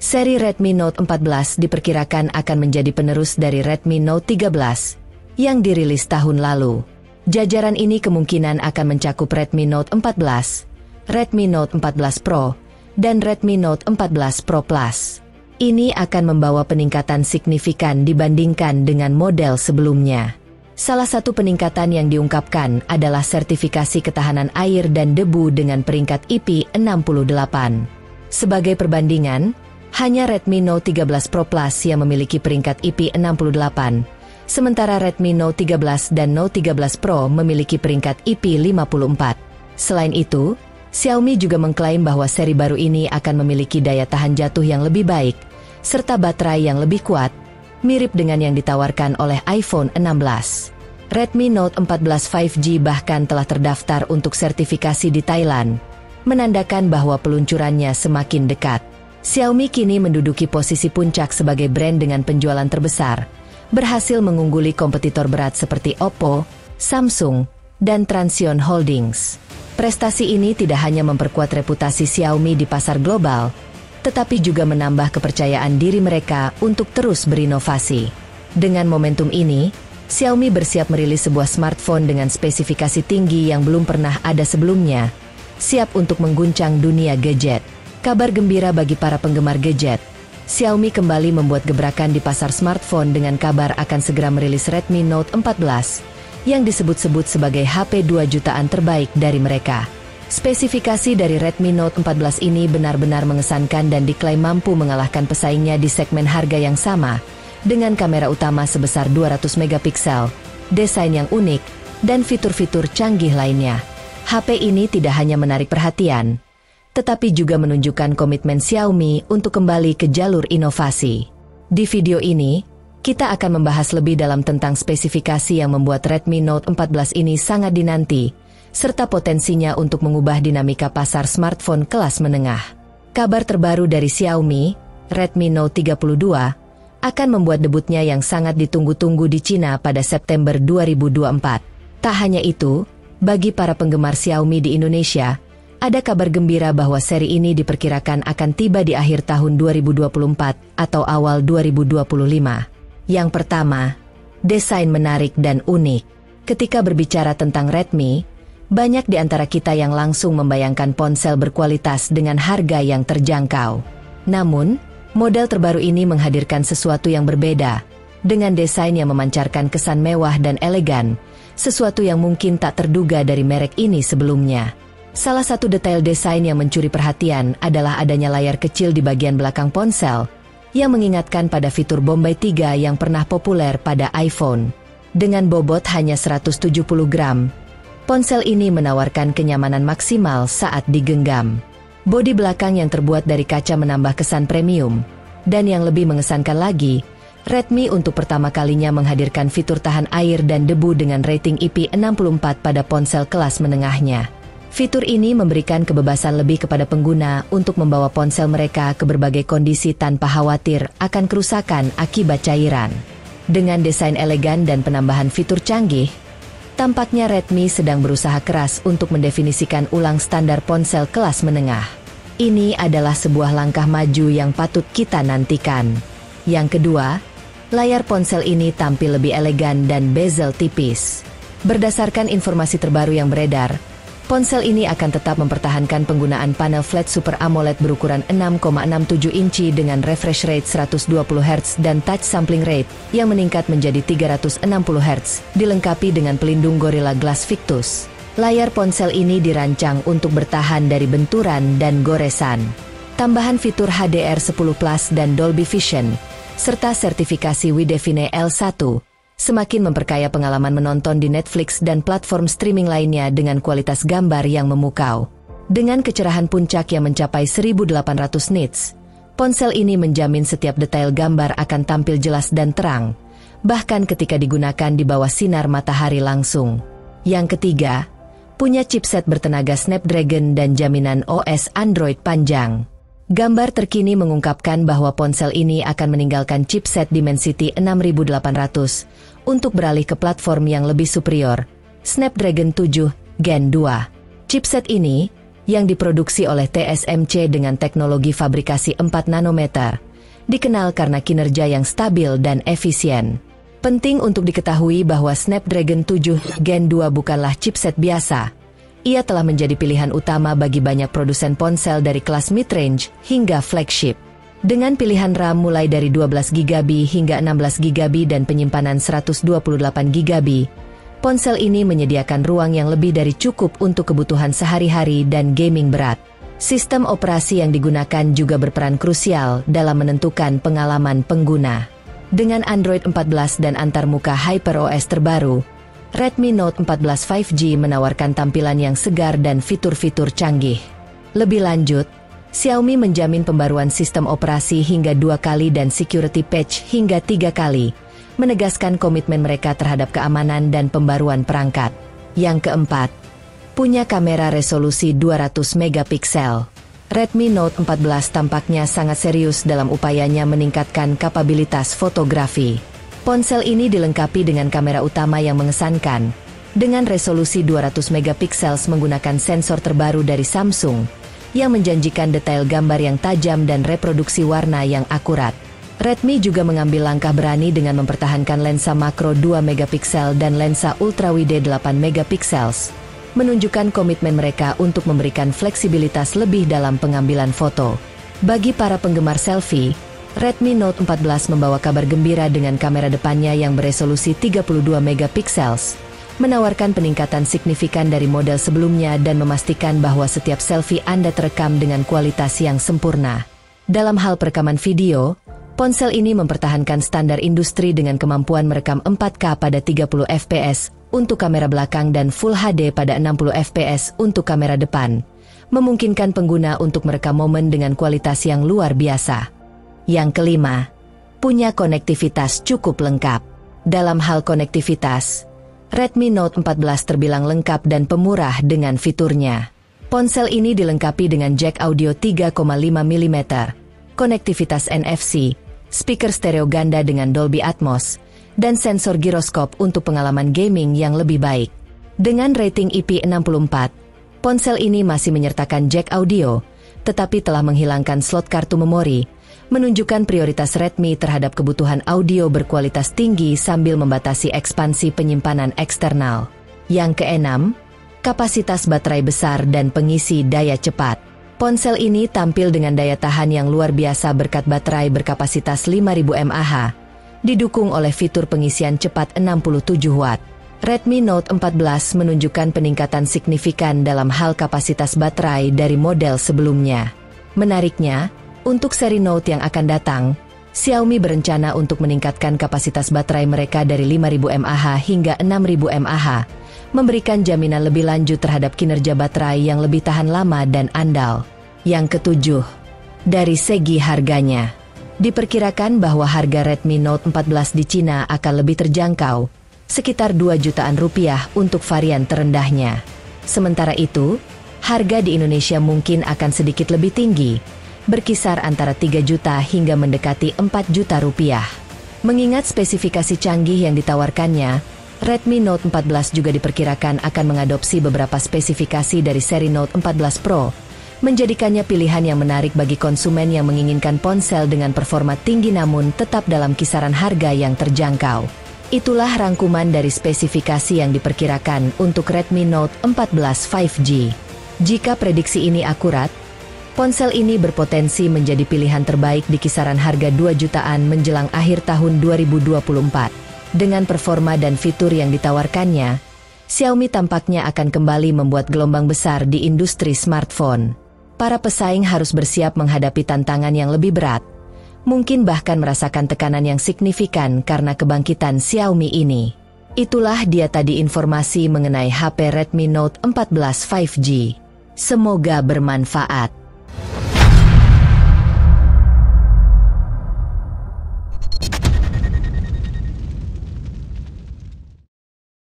Seri Redmi Note 14 diperkirakan akan menjadi penerus dari Redmi Note 13 yang dirilis tahun lalu. Jajaran ini kemungkinan akan mencakup Redmi Note 14, Redmi Note 14 Pro, dan Redmi Note 14 Pro Plus. Ini akan membawa peningkatan signifikan dibandingkan dengan model sebelumnya. Salah satu peningkatan yang diungkapkan adalah sertifikasi ketahanan air dan debu dengan peringkat IP68. Sebagai perbandingan, hanya Redmi Note 13 Pro Plus yang memiliki peringkat IP68, sementara Redmi Note 13 dan Note 13 Pro memiliki peringkat IP54. Selain itu, Xiaomi juga mengklaim bahwa seri baru ini akan memiliki daya tahan jatuh yang lebih baik, serta baterai yang lebih kuat, mirip dengan yang ditawarkan oleh iPhone 16. Redmi Note 14 5G bahkan telah terdaftar untuk sertifikasi di Thailand, menandakan bahwa peluncurannya semakin dekat. Xiaomi kini menduduki posisi puncak sebagai brand dengan penjualan terbesar, berhasil mengungguli kompetitor berat seperti Oppo, Samsung, dan Transsion Holdings. Prestasi ini tidak hanya memperkuat reputasi Xiaomi di pasar global, tetapi juga menambah kepercayaan diri mereka untuk terus berinovasi. Dengan momentum ini, Xiaomi bersiap merilis sebuah smartphone dengan spesifikasi tinggi yang belum pernah ada sebelumnya, siap untuk mengguncang dunia gadget. Kabar gembira bagi para penggemar gadget. Xiaomi kembali membuat gebrakan di pasar smartphone dengan kabar akan segera merilis Redmi Note 14, yang disebut-sebut sebagai HP 2 jutaan terbaik dari mereka. Spesifikasi dari Redmi Note 14 ini benar-benar mengesankan dan diklaim mampu mengalahkan pesaingnya di segmen harga yang sama, dengan kamera utama sebesar 200 megapiksel, desain yang unik, dan fitur-fitur canggih lainnya. HP ini tidak hanya menarik perhatian, tetapi juga menunjukkan komitmen Xiaomi untuk kembali ke jalur inovasi. Di video ini, kita akan membahas lebih dalam tentang spesifikasi yang membuat Redmi Note 14 ini sangat dinanti, serta potensinya untuk mengubah dinamika pasar smartphone kelas menengah. Kabar terbaru dari Xiaomi, Redmi Note 32, akan membuat debutnya yang sangat ditunggu-tunggu di Cina pada September 2024. Tak hanya itu, bagi para penggemar Xiaomi di Indonesia, ada kabar gembira bahwa seri ini diperkirakan akan tiba di akhir tahun 2024 atau awal 2025. Yang pertama, desain menarik dan unik. Ketika berbicara tentang Redmi, banyak di antara kita yang langsung membayangkan ponsel berkualitas dengan harga yang terjangkau. Namun, model terbaru ini menghadirkan sesuatu yang berbeda, dengan desain yang memancarkan kesan mewah dan elegan, sesuatu yang mungkin tak terduga dari merek ini sebelumnya. Salah satu detail desain yang mencuri perhatian adalah adanya layar kecil di bagian belakang ponsel, yang mengingatkan pada fitur Bombay 3 yang pernah populer pada iPhone. Dengan bobot hanya 170 gram, ponsel ini menawarkan kenyamanan maksimal saat digenggam. Bodi belakang yang terbuat dari kaca menambah kesan premium, dan yang lebih mengesankan lagi, Redmi untuk pertama kalinya menghadirkan fitur tahan air dan debu dengan rating IP64 pada ponsel kelas menengahnya. Fitur ini memberikan kebebasan lebih kepada pengguna untuk membawa ponsel mereka ke berbagai kondisi tanpa khawatir akan kerusakan akibat cairan. Dengan desain elegan dan penambahan fitur canggih, tampaknya Redmi sedang berusaha keras untuk mendefinisikan ulang standar ponsel kelas menengah. Ini adalah sebuah langkah maju yang patut kita nantikan. Yang kedua, layar ponsel ini tampil lebih elegan dan bezel tipis. Berdasarkan informasi terbaru yang beredar, ponsel ini akan tetap mempertahankan penggunaan panel flat Super AMOLED berukuran 6,67 inci dengan refresh rate 120 Hz dan touch sampling rate yang meningkat menjadi 360 Hz, dilengkapi dengan pelindung Gorilla Glass Victus. Layar ponsel ini dirancang untuk bertahan dari benturan dan goresan. Tambahan fitur HDR10 Plus dan Dolby Vision, serta sertifikasi WiDefine L1, semakin memperkaya pengalaman menonton di Netflix dan platform streaming lainnya dengan kualitas gambar yang memukau. Dengan kecerahan puncak yang mencapai 1800 nits, ponsel ini menjamin setiap detail gambar akan tampil jelas dan terang, bahkan ketika digunakan di bawah sinar matahari langsung. Yang ketiga, punya chipset bertenaga Snapdragon dan jaminan OS Android panjang. Gambar terkini mengungkapkan bahwa ponsel ini akan meninggalkan chipset Dimensity 6800 untuk beralih ke platform yang lebih superior, Snapdragon 7 Gen 2. Chipset ini, yang diproduksi oleh TSMC dengan teknologi fabrikasi 4 nanometer, dikenal karena kinerja yang stabil dan efisien. Penting untuk diketahui bahwa Snapdragon 7 Gen 2 bukanlah chipset biasa. Ia telah menjadi pilihan utama bagi banyak produsen ponsel dari kelas mid-range hingga flagship. Dengan pilihan RAM mulai dari 12GB hingga 16GB dan penyimpanan 128GB, ponsel ini menyediakan ruang yang lebih dari cukup untuk kebutuhan sehari-hari dan gaming berat. Sistem operasi yang digunakan juga berperan krusial dalam menentukan pengalaman pengguna. Dengan Android 14 dan antarmuka HyperOS terbaru, Redmi Note 14 5G menawarkan tampilan yang segar dan fitur-fitur canggih. Lebih lanjut, Xiaomi menjamin pembaruan sistem operasi hingga 2 kali dan security patch hingga 3 kali, menegaskan komitmen mereka terhadap keamanan dan pembaruan perangkat. Yang keempat, punya kamera resolusi 200 megapiksel. Redmi Note 14 tampaknya sangat serius dalam upayanya meningkatkan kapabilitas fotografi. Ponsel ini dilengkapi dengan kamera utama yang mengesankan, dengan resolusi 200 megapiksel menggunakan sensor terbaru dari Samsung, yang menjanjikan detail gambar yang tajam dan reproduksi warna yang akurat. Redmi juga mengambil langkah berani dengan mempertahankan lensa makro 2 megapiksel dan lensa ultrawide 8 megapiksel, menunjukkan komitmen mereka untuk memberikan fleksibilitas lebih dalam pengambilan foto. Bagi para penggemar selfie, Redmi Note 14 membawa kabar gembira dengan kamera depannya yang beresolusi 32 megapiksel, menawarkan peningkatan signifikan dari model sebelumnya dan memastikan bahwa setiap selfie Anda terekam dengan kualitas yang sempurna. Dalam hal perekaman video, ponsel ini mempertahankan standar industri dengan kemampuan merekam 4K pada 30 fps untuk kamera belakang dan Full HD pada 60 fps untuk kamera depan, memungkinkan pengguna untuk merekam momen dengan kualitas yang luar biasa. Yang kelima, punya konektivitas cukup lengkap. Dalam hal konektivitas, Redmi Note 14 terbilang lengkap dan pemurah dengan fiturnya. Ponsel ini dilengkapi dengan jack audio 3,5 mm, konektivitas NFC, speaker stereo ganda dengan Dolby Atmos, dan sensor giroskop untuk pengalaman gaming yang lebih baik. Dengan rating IP64, ponsel ini masih menyertakan jack audio, tetapi telah menghilangkan slot kartu memori, menunjukkan prioritas Redmi terhadap kebutuhan audio berkualitas tinggi sambil membatasi ekspansi penyimpanan eksternal. Yang keenam, kapasitas baterai besar dan pengisi daya cepat. Ponsel ini tampil dengan daya tahan yang luar biasa berkat baterai berkapasitas 5000 mAh, didukung oleh fitur pengisian cepat 67 Watt. Redmi Note 14 menunjukkan peningkatan signifikan dalam hal kapasitas baterai dari model sebelumnya. Menariknya, untuk seri Note yang akan datang, Xiaomi berencana untuk meningkatkan kapasitas baterai mereka dari 5000 mAh hingga 6000 mAh, memberikan jaminan lebih lanjut terhadap kinerja baterai yang lebih tahan lama dan andal. Yang ketujuh, dari segi harganya. Diperkirakan bahwa harga Redmi Note 14 di Cina akan lebih terjangkau, sekitar 2 jutaan rupiah untuk varian terendahnya. Sementara itu, harga di Indonesia mungkin akan sedikit lebih tinggi, berkisar antara 3 juta hingga mendekati 4 juta rupiah. Mengingat spesifikasi canggih yang ditawarkannya, Redmi Note 14 juga diperkirakan akan mengadopsi beberapa spesifikasi dari seri Note 14 Pro, menjadikannya pilihan yang menarik bagi konsumen yang menginginkan ponsel dengan performa tinggi namun tetap dalam kisaran harga yang terjangkau. Itulah rangkuman dari spesifikasi yang diperkirakan untuk Redmi Note 14 5G. Jika prediksi ini akurat, ponsel ini berpotensi menjadi pilihan terbaik di kisaran harga 2 jutaan menjelang akhir tahun 2024. Dengan performa dan fitur yang ditawarkannya, Xiaomi tampaknya akan kembali membuat gelombang besar di industri smartphone. Para pesaing harus bersiap menghadapi tantangan yang lebih berat, mungkin bahkan merasakan tekanan yang signifikan karena kebangkitan Xiaomi ini. Itulah dia tadi informasi mengenai HP Redmi Note 14 5G. Semoga bermanfaat.